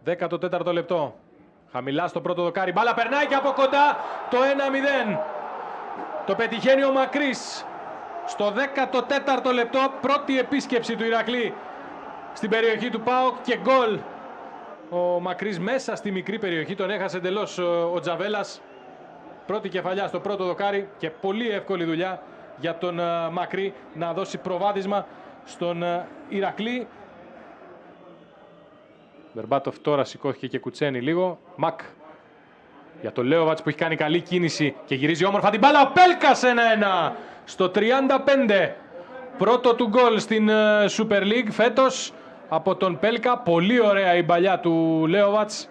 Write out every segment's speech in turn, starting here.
14ο λεπτό. Χαμηλά στο πρώτο δοκάρι. Μπάλα περνάει και από κοντά το 1-0. Το πετυχαίνει ο Μακρύς. Στο 14ο λεπτό, πρώτη επίσκεψη του Ηρακλή στην περιοχή του ΠΑΟΚ και γκολ. Ο Μακρύς μέσα στη μικρή περιοχή, τον έχασε εντελώς ο Τζαβέλας. Πρώτη κεφαλιά στο πρώτο δοκάρι και πολύ εύκολη δουλειά για τον Μακρύ να δώσει προβάδισμα στον Ηρακλή. Μπερμπάτοφ τώρα σηκώθηκε και κουτσένει λίγο. Μακ για τον Λέοβατς που έχει κάνει καλή κίνηση και γυρίζει όμορφα την μπάλα. Ο Πέλκας 1-1 στο 35. Πρώτο του γκολ στην Super League φέτος από τον Πέλκα. Πολύ ωραία η μπαλιά του Λέοβατς.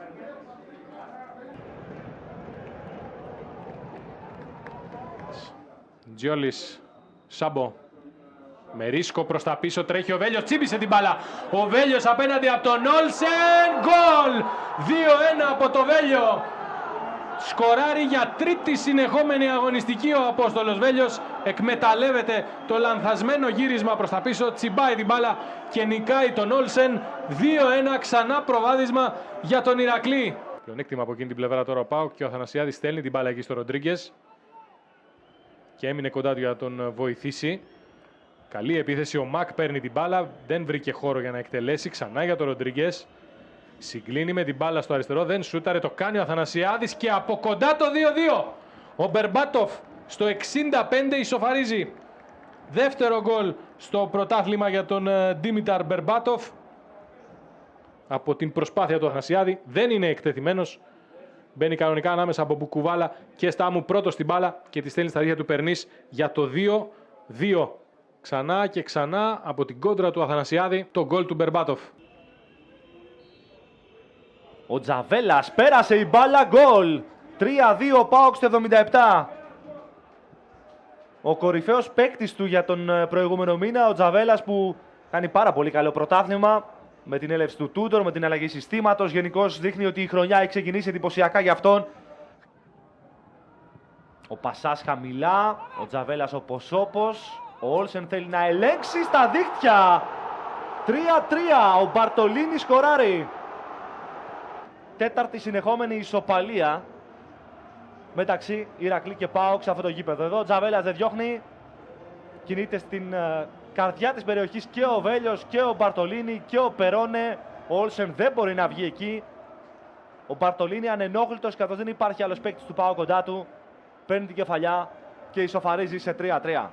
Τζιόλης, Σάμπο. Με ρίσκο προς τα πίσω τρέχει ο Βέλιος, τσίπησε την μπάλα. Ο Βέλιος απέναντι από τον Όλσεν. Γκολ! 2-1 από το Βέλιο. Σκοράρει για τρίτη συνεχόμενη αγωνιστική ο Απόστολος Βέλιος. Εκμεταλλεύεται το λανθασμένο γύρισμα προς τα πίσω. Τσιμπάει την μπάλα και νικάει τον Όλσεν. 2-1 ξανά προβάδισμα για τον Ηρακλή. Πλεονέκτημα από εκείνη την πλευρά τώρα ο ΠΑΟΚ και ο Αθανασιάδης στέλνει την μπάλα εκεί στο Ροντρίγκες. Και έμεινε κοντά του για να τον βοηθήσει. Καλή επίθεση, ο Μακ παίρνει την μπάλα, δεν βρήκε χώρο για να εκτελέσει, ξανά για τον Ροντρίγκες. Συγκλίνει με την μπάλα στο αριστερό, δεν σούταρε, το κάνει ο Αθανασιάδης και από κοντά το 2-2. Ο Μπερμπάτοφ στο 65 ισοφαρίζει. Δεύτερο γκολ στο πρωτάθλημα για τον Ντίμηταρ Μπερμπάτοφ. Από την προσπάθεια του Αθανασιάδη, δεν είναι εκτεθειμένος. Μπαίνει κανονικά ανάμεσα από Μπουκουβάλα και Στάμου πρώτο στην μπάλα και τη στέλνει στα δίχτυα του Περνής για το 2-2. Ξανά και ξανά από την κόντρα του Αθανασιάδη το γκολ του Μπερμπάτοφ. Ο Τζαβέλας πέρασε η μπάλα, γκολ. 3-2 ΠΑΟΚ στο 77. Ο κορυφαίος παίκτης του για τον προηγούμενο μήνα, ο Τζαβέλας που κάνει πάρα πολύ καλό πρωτάθλημα. Με την έλευση του Τούντορ, με την αλλαγή συστήματος. Γενικώς δείχνει ότι η χρονιά έχει ξεκινήσει εντυπωσιακά για αυτόν. Ο Πασάς χαμηλά, ο Τζαβέλας όπως. Ο Όλσεν θέλει να ελέγξει στα δίχτυα. 3-3, ο Μπαρτολίνι σκοράρει. Τέταρτη συνεχόμενη ισοπαλία μεταξύ Ηρακλή και ΠΑΟΚ σε αυτό το γήπεδο. Εδώ ο Τζαβέλας δεν διώχνει. Κινείται στην καρδιά της περιοχής και ο Βέλιος και ο Μπαρτολίνι και ο Περόνε. Ο Όλσεν δεν μπορεί να βγει εκεί. Ο Μπαρτολίνι ανενόχλητος καθώς δεν υπάρχει άλλος παίκτης του ΠΑΟΚ κοντά του. Παίρνει την κεφαλιά και ισοφαρίζει σε 3-3.